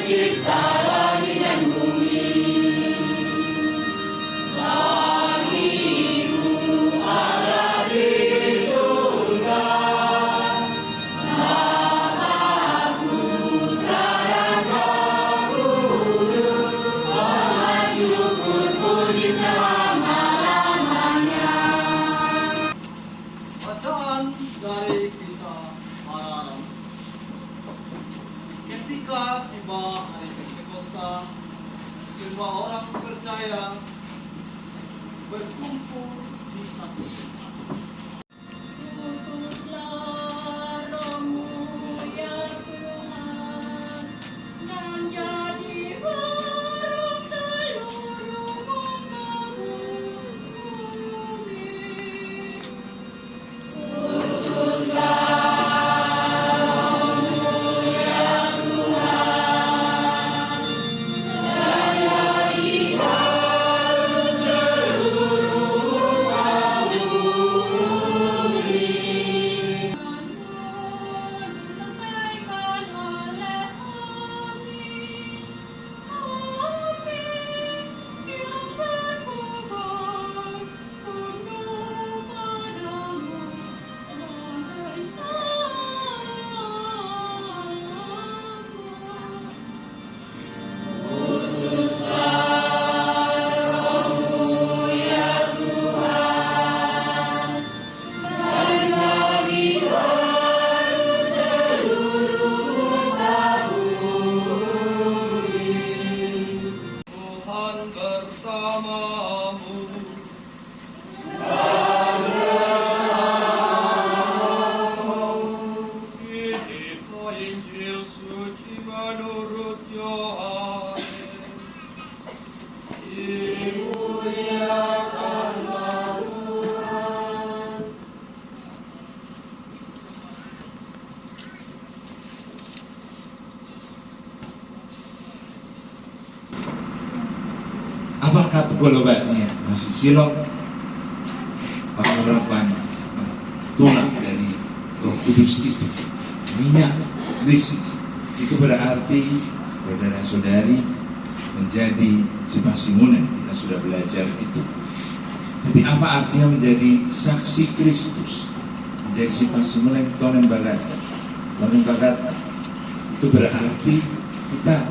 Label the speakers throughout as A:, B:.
A: pencipta langit dan bumi. Bagimu Allah Tritunggal, Bapa, Putra dan Roh Kudus, hormat syukur puji selama-lamanya.
B: Bacaan dari kisah para rasul. Ketika tiba hari Pentakosta, semua orang percaya berkumpul di satu tempat.
C: Utuslah Roh-Mu ya Tuhan, dan jadi baru seluruh muka bumi. Disampaikan oleh kami, yang berkubur tunduk padamu dan
B: Tuhan bersamamu. Inilah Injil suci menurut Yohanes. Dimuliakanlah Tuhan.
D: Apa kata golobaknya? Masih silok pengharapan tulang dari Roh Kudus itu, minyak Kristus itu berarti saudara-saudari menjadi sipasimunan. Kita sudah belajar itu. Tapi apa artinya menjadi saksi Kristus? Menjadi sipasimunan tonen bagat. Tonen bagat itu berarti kita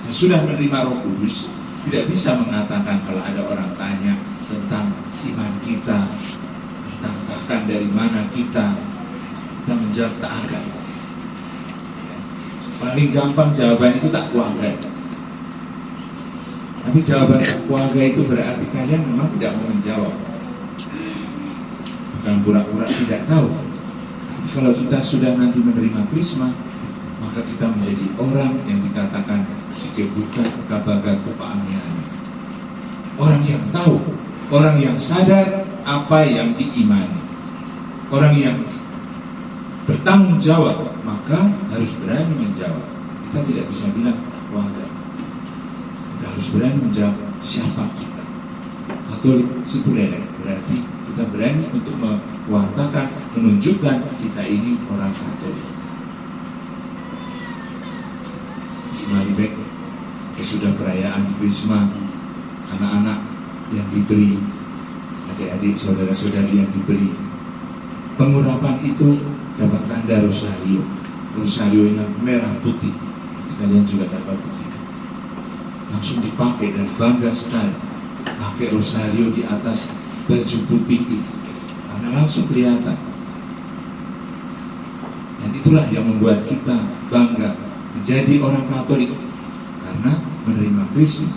D: sesudah menerima Roh Kudus tidak bisa mengatakan kalau ada orang tanya tentang iman kita, tentang bahkan dari mana kita menjawab tak ada. Paling gampang jawaban itu tak kuagai. Tapi jawaban tak kuagai itu berarti kalian memang tidak mau menjawab. Bukan pura-pura tidak tahu. Tapi kalau kita sudah nanti menerima Krisma, maka kita menjadi orang yang dikatakan sikebuka kabaga kepaamian. Orang yang tahu, orang yang sadar apa yang diimani, orang yang bertanggung jawab, maka harus berani menjawab. Kita tidak bisa bilang waga. Kita harus berani menjawab siapa kita. Katolik sipulele berarti kita berani untuk mewartakan, menunjukkan kita ini orang Katolik. Maribek, sudah perayaan Krisma, anak-anak yang diberi, adik-adik, saudara-saudari yang diberi pengurapan itu dapat tanda rosario. Rosarionya merah putih. Kalian juga dapat begitu. Langsung dipakai dan bangga sekali. Pakai rosario di atas baju putih itu, karena langsung kelihatan. Dan itulah yang membuat kita bangga menjadi orang Katolik, karena menerima Kristus.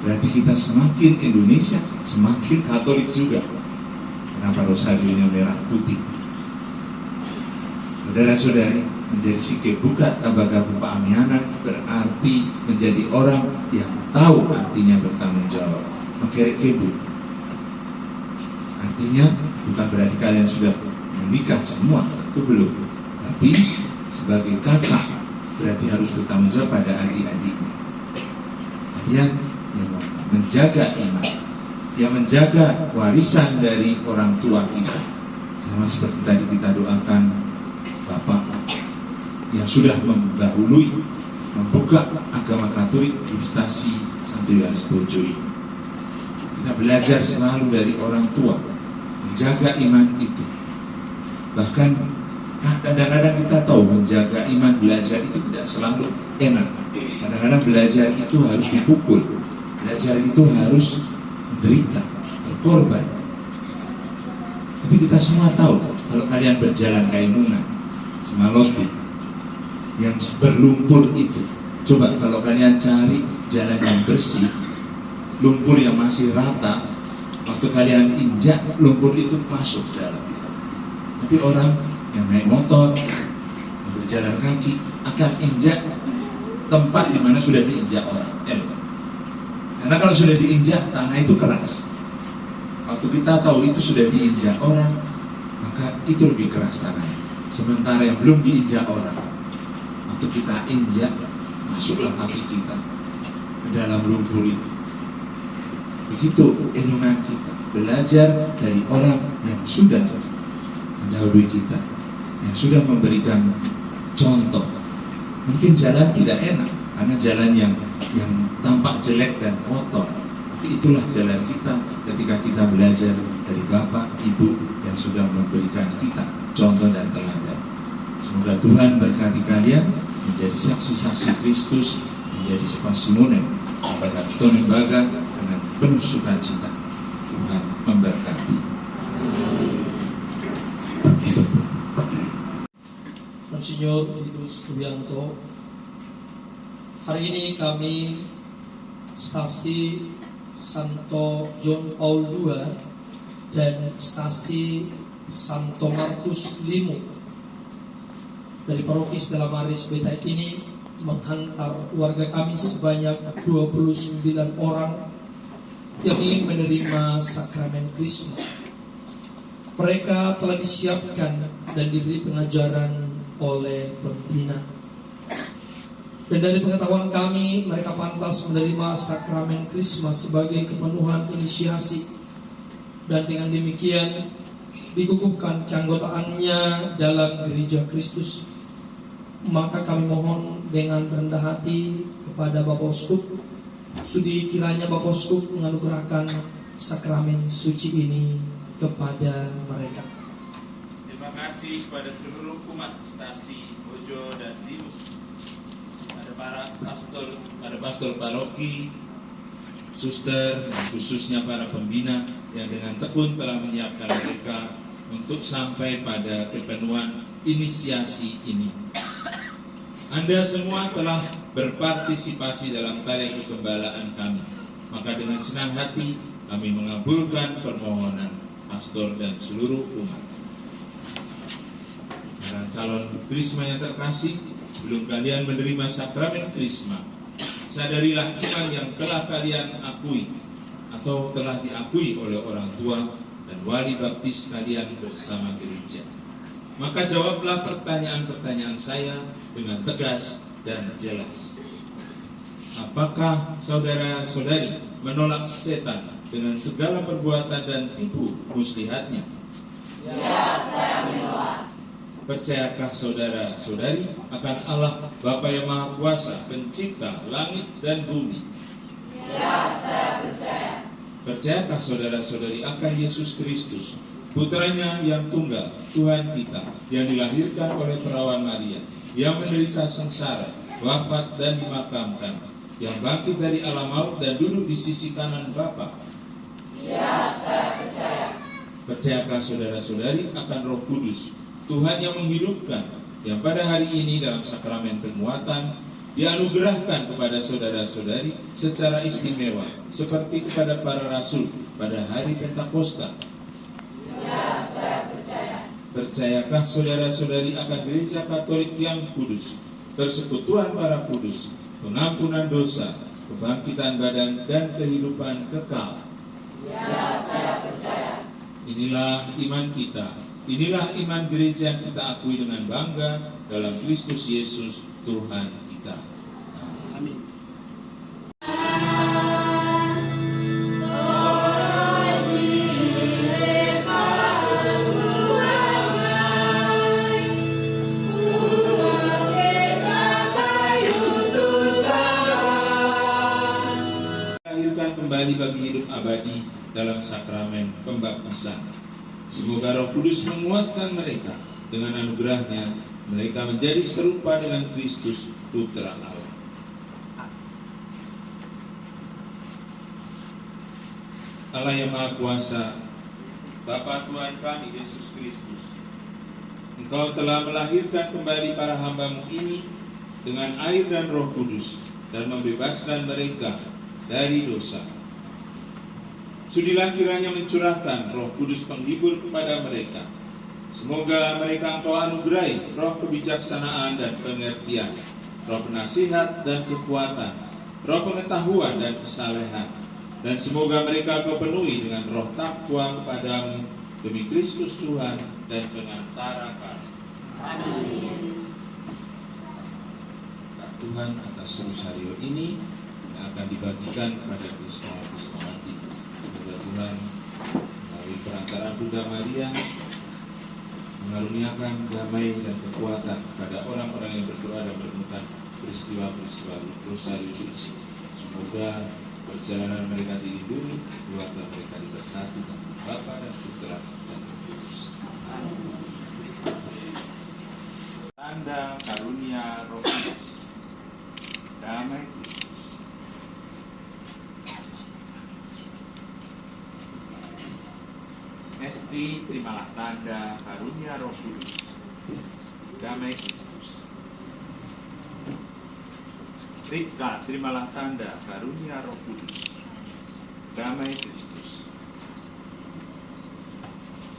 D: Berarti kita semakin Indonesia, semakin Katolik juga. Kenapa rosarionya merah putih? Saudara-saudari, menjadi sikebuka tabaga paamianan berarti menjadi orang yang tahu artinya bertanggung jawab. Makerek kebu. Artinya bukan berarti kalian sudah menikah semua, tentu belum. Tapi sebagai kakak berarti harus bertanggung jawab pada adik-adiknya. Kalian yang menjaga iman, yang menjaga warisan dari orang tua kita. Sama seperti tadi kita doakan Bapak yang sudah mendahului membuka agama Katolik di stasi Santo Yohanes Bojo ini. Kita belajar selalu dari orang tua menjaga iman itu. Bahkan kadang-kadang kita tahu menjaga iman, belajar itu tidak selalu enak. Kadang-kadang belajar itu harus dipukul, belajar itu harus menderita, berkorban. Tapi kita semua tahu kalau kalian berjalan kainungan, Semaloti, yang berlumpur itu, coba kalau kalian cari jalan yang bersih, lumpur yang masih rata, waktu kalian injak, lumpur itu masuk dalam. Tapi orang yang naik motor, yang berjalan kaki, akan injak tempat di mana sudah diinjak orang. Karena kalau sudah diinjak, tanah itu keras. Waktu kita tahu itu sudah diinjak orang, maka itu lebih keras tanahnya. Sementara yang belum diinjak orang, waktu kita injak, masuklah kaki kita ke dalam lumpur itu. Begitu enungan kita, belajar dari orang yang sudah mendahului kita, yang sudah memberikan contoh. Mungkin jalan tidak enak, karena jalan yang tampak jelek dan kotor. Tapi itulah jalan kita ketika kita belajar dari Bapak, Ibu yang sudah memberikan kita contoh dan teladan. Semoga Tuhan berkati kalian menjadi saksi-saksi Kristus, menjadi spasimunen kepada Tuhan Baga dengan penuh sukacita. Tuhan memberkati.
E: Monsinyur Vitus Tubianto, hari ini kami stasi Santo John Paul II dan stasi Santo Markus Limo dari paroki Stella Maris Betait ini menghantar warga kami sebanyak 29 orang yang ingin menerima sakramen Krisma. Mereka telah disiapkan dan diberi pengajaran oleh pembina. Dan dari pengetahuan kami, mereka pantas menerima sakramen Krisma sebagai kepenuhan inisiasi. Dan dengan demikian dikukuhkan keanggotaannya dalam gereja Kristus. Maka kami mohon dengan rendah hati kepada Bapak Uskup, sudi kiranya Bapak Uskup menganugerahkan sakramen suci ini kepada mereka.
F: Terima kasih kepada seluruh umat stasi Bojo dan Dimus, pada pastor paroki, suster, dan khususnya para pembina yang dengan tekun telah menyiapkan mereka untuk sampai pada kepenuhan inisiasi ini. Anda semua telah berpartisipasi dalam karya kegembala kami. Maka dengan senang hati kami mengabulkan permohonan pastor dan seluruh umat. Para calon Krisma yang terkasih, sebelum kalian menerima sakramen Krisma, sadarilah iman yang telah kalian akui atau telah diakui oleh orang tua dan wali baptis kalian bersama gereja. Maka jawablah pertanyaan-pertanyaan saya dengan tegas dan jelas. Apakah saudara-saudari menolak setan dengan segala perbuatan dan tipu muslihatnya?
A: Ya, saya menolak.
D: Percayakah saudara-saudari akan Allah Bapa yang Maha Kuasa, pencipta langit dan bumi?
A: Ya, saya percaya.
D: Percayakah saudara-saudari akan Yesus Kristus, putranya yang tunggal, Tuhan kita, yang dilahirkan oleh perawan Maria, yang menderita sengsara, wafat dan dimakamkan, yang bangkit dari alam maut dan duduk di sisi kanan Bapa?
A: Ya, saya percaya.
D: Percayakah saudara-saudari akan Roh Kudus, Tuhan yang menghidupkan, yang pada hari ini dalam sakramen penguatan dianugerahkan kepada saudara-saudari secara istimewa, seperti kepada para rasul pada hari Pentakosta?
A: Ya, saya percaya.
D: Percayakah saudara-saudari akan gereja Katolik yang kudus, persekutuan para kudus, pengampunan dosa, kebangkitan badan, dan kehidupan kekal?
A: Ya, saya percaya.
D: Inilah iman kita. Inilah iman gereja yang kita akui dengan bangga dalam Kristus Yesus Tuhan kita.
B: Amin.
C: Amin.
F: kembali bagi hidup abadi dalam sakramen pembaptisan. Semoga Roh Kudus menguatkan mereka. Dengan anugerahnya, mereka menjadi serupa dengan Kristus, Putra Allah. Allah yang Maha Kuasa, Bapa Tuhan kami Yesus Kristus, Engkau telah melahirkan kembali para hamba-Mu ini dengan air dan Roh Kudus dan membebaskan mereka dari dosa. Sudilah kiranya mencurahkan Roh Kudus penghibur kepada mereka. Semoga mereka Engkau anugerahi roh kebijaksanaan dan pengertian, roh penasihat dan kekuatan, roh pengetahuan dan kesalehan. Dan semoga mereka Kau penuhi dengan roh takwa kepadamu demi Kristus Tuhan dan pengantara kami.
A: Amin.
F: Tuhan atas rosario ini yang akan dibagikan kepada Krismawati. Semoga Tuhan melalui perantaraan Bunda Maria mengaruniakan damai dan kekuatan kepada orang-orang yang berdoa dan merenungkan peristiwa-peristiwa rosario suci. Semoga perjalanan mereka dilindungi, keluarga mereka diberkati, Bapa dan Putra dan Roh Kudus. Tanda karunia Roh Kudus. Damai Kristus. Esti, terimalah tanda karunia Roh Kudus. Damai Kristus. Rika, terimalah tanda karunia Roh Kudus. Damai Kristus.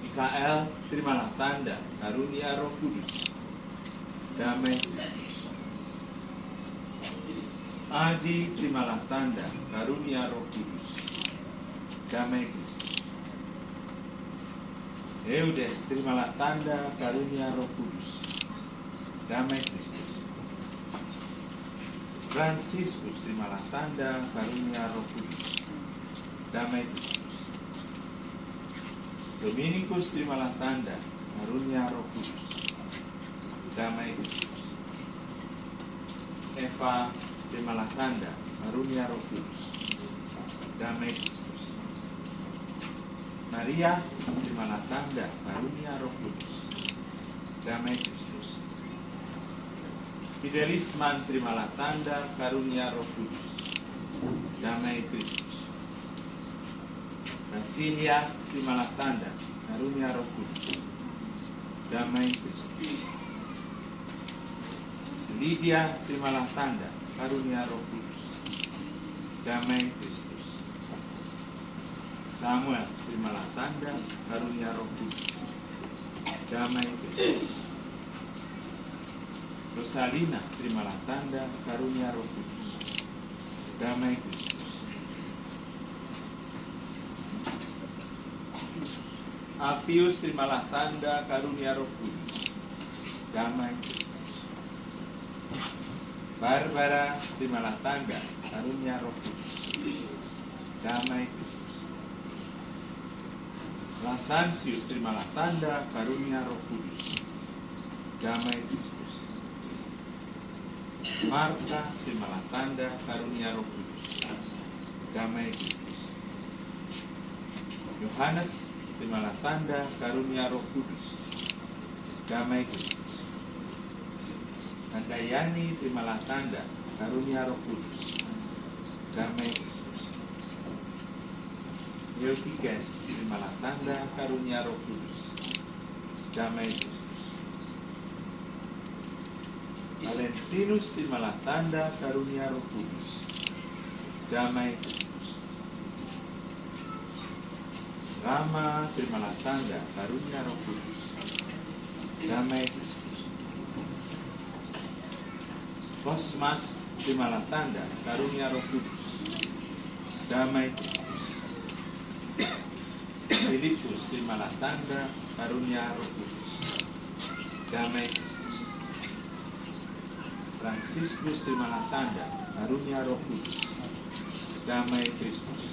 F: Mikael, terimalah tanda karunia Roh Kudus. Damai Kristus. Adi, terimalah tanda karunia Roh Kudus. Damai Kristus. Eudes, terimalah tanda karunia Roh Kudus. Damai Kristus. Fransiskus, terimalah tanda karunia Roh Kudus. Damai Kristus. Dominikus, terimalah tanda karunia Roh Kudus. Damai Kristus. Eva, terimalah tanda karunia Roh Kudus. Damai Kristus. Maria, terimalah tanda karunia Roh Kudus. Damai Kristus. Fidelisman, terimalah tanda karunia Roh Kudus. Damai Kristus. Basilia, terimalah tanda karunia Roh Kudus. Damai Kristus. Lydia, terimalah tanda karunia Roh Kudus. Damai Kristus. Samuel, terimalah tanda karunia Roh Kudus. Damai Kristus. Rosalina, terimalah tanda karunia Roh Kudus. Damai Kristus. Apius, terimalah tanda karunia Roh Kudus. Damai Kristus. Barbara, terimalah tanda karunia Roh Kudus. Damai Kristus. Lasansius, terimalah tanda karunia Roh Kudus. Damai Kristus. Marta, terimalah tanda karunia Roh Kudus. Damai Kristus. Yohanes, terimalah tanda karunia Roh Kudus. Damai Kristus. Handayani, terimalah tanda karunia Roh Kudus. Damai Kristus. Eutiges, terimalah tanda karunia Roh Kudus. Damai Kristus. Valentinus, terimalah tanda karunia Roh Kudus. Damai Kristus. Rama, terimalah tanda karunia Roh Kudus. Damai Kristus. Kosmas, terimalah tanda karunia Roh Kudus. Damai Kristus. Filipus, terimalah tanda karunia Roh Kudus. Damai Kristus. Fransiskus, terimalah tanda karunia Roh Kudus. Damai Kristus.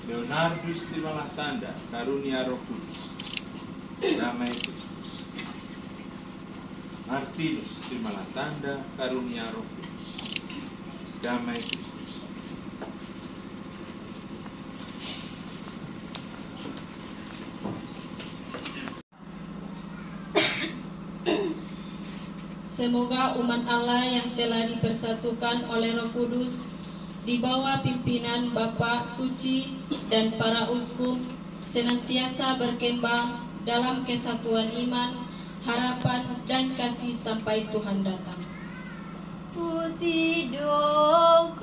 F: Leonardus, terimalah tanda karunia Roh Kudus. Damai Kristus. Martinus, terimalah tanda karunia Roh Kudus. Damai Kristus.
C: Semoga umat Allah yang telah dipersatukan oleh Roh Kudus di bawah pimpinan Bapak Suci dan para uskup senantiasa berkembang dalam kesatuan iman, harapan, dan kasih sampai Tuhan datang.
G: Putih dokai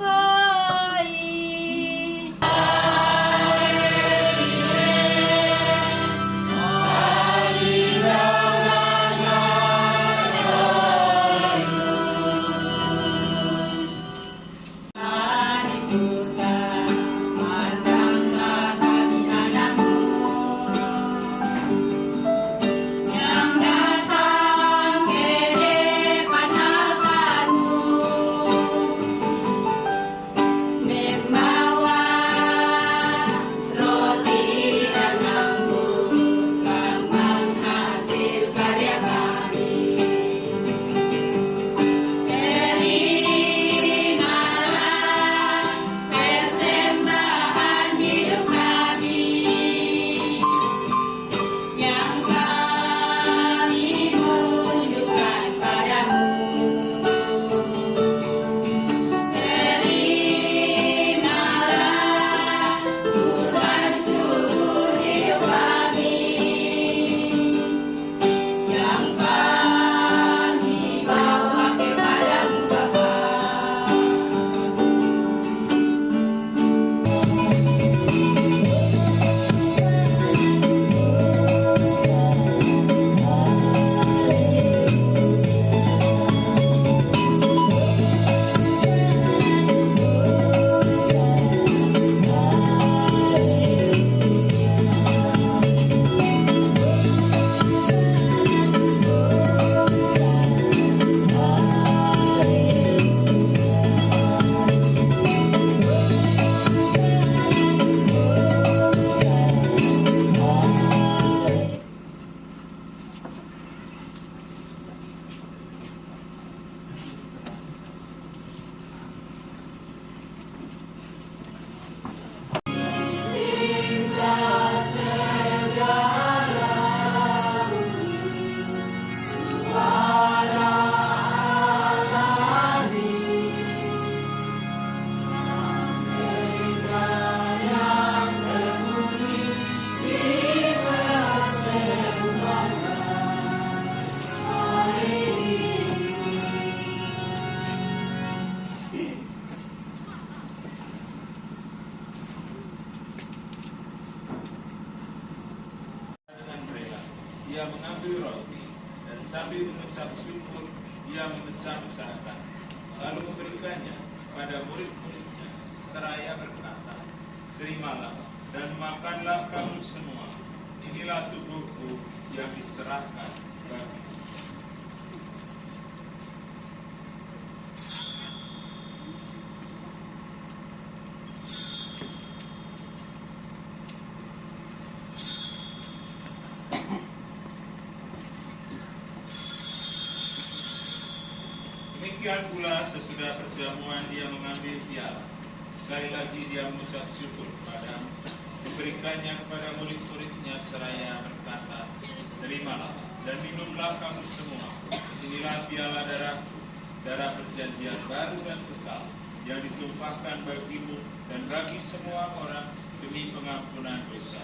F: Ia mengambil roti dan sambil mengucap syukur ia memecah-mecahkan lalu memberikannya pada murid-muridnya seraya berkata, terimalah dan makanlah kamu semua, inilah tubuhku yang diserahkan bagi. Demikian pula sesudah perjamuan dia mengambil piala. Sekali lagi dia mengucap syukur kepada, diberikannya kepada murid-muridnya seraya berkata, terimalah dan minumlah kamu semua. Inilah piala darahku, darah perjanjian baru dan kekal, yang ditumpahkan bagimu dan bagi semua orang demi pengampunan dosa.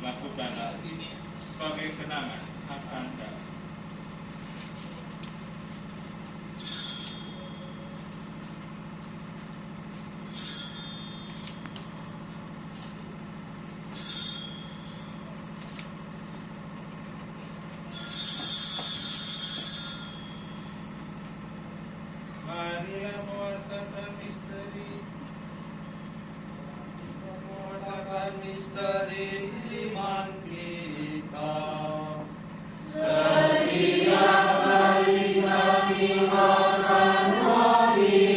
F: Lakukanlah ini sebagai kenangan akan kami. Marilah mewartakan misteri iman kita. Setiap kali kami makan roti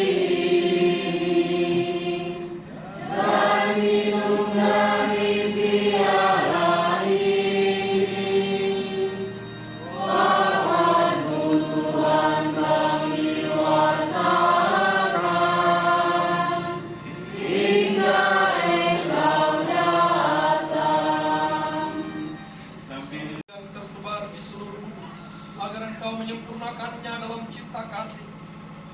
F: dan minum dari piala ini, Tuhanmu Tuhan kami wartakan hingga Engkau datang.
E: Yang tersebar di seluruh, agar Engkau menyempurnakannya semuanya dalam cinta kasih,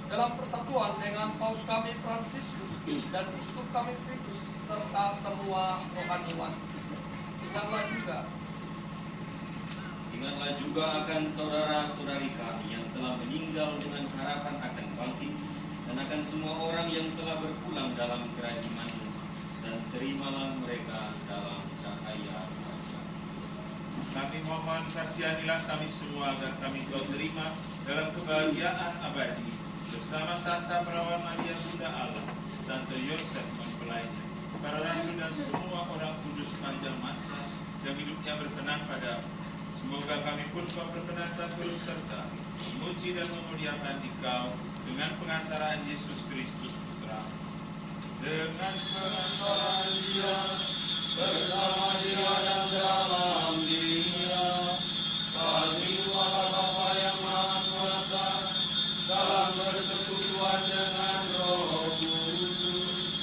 E: dalam persatuan dengan Paus kami Fransiskus dan Uskup kami Petrus serta semua rohaniwan. Ingatlah juga akan saudara-saudari kami yang telah meninggal dengan harapan akan bangkit, dan akan semua orang yang telah berpulang dalam kerajaan-Mu, dan terimalah mereka dalam cahaya wajah.
F: Kami mohon kasihanilah kami semua agar kami Kau terima dalam kebahagiaan abadi bersama Santa Perawan Maria Bunda Allah, Santo Yosef mempelainya, para rasul dan semua orang kudus sepanjang masa yang hidupnya berkenan pada. Semoga kami pun Kau perkenankan turut serta memuji dan memuliakan Dikau dengan pengantaraan Yesus Kristus Putra. Dengan pengantaran Dia bersama Dia dan dalam Dia, kami Allah Bapa yang Maha Kuasa dalam persekutuan dengan Roh Kudus,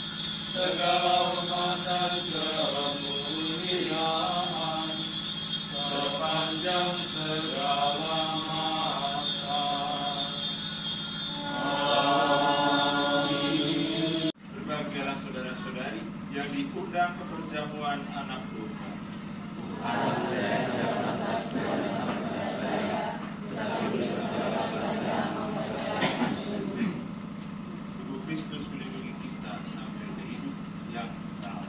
F: segala hormat dan kemuliaan sepanjang segala masa. Amin. Berbahagialah saudara-saudari yang diundang ke perjamuan anak domba. Tubuh Kristus melindungi kita sampai ke hidup yang kekal.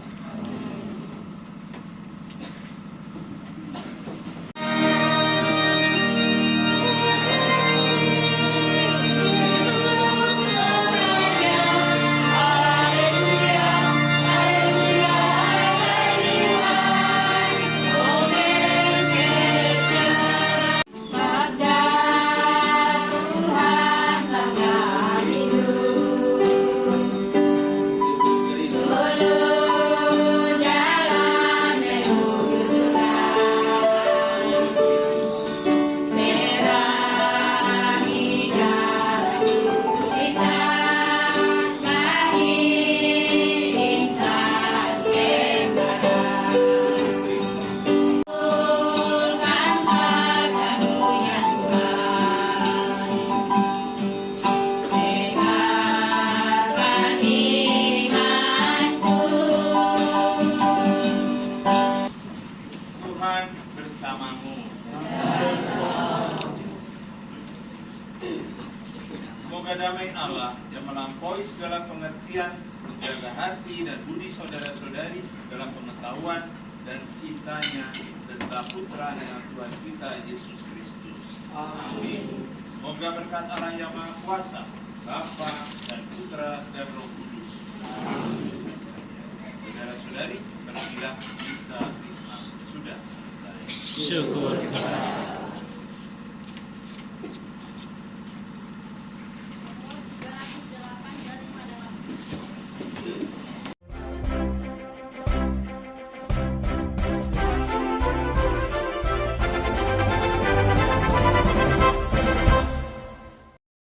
F: Semoga damai Allah yang melampaui segala pengertian menjaga hati dan budi saudara-saudari dalam pengetahuan dan cintanya serta putranya Tuhan kita Yesus Kristus. Amin. Semoga berkat Allah yang Maha Kuasa, Bapa dan Putra dan Roh Kudus. Amin. Saudara-saudari, pergilah misa Krismas sudah selesai.
H: Syukur.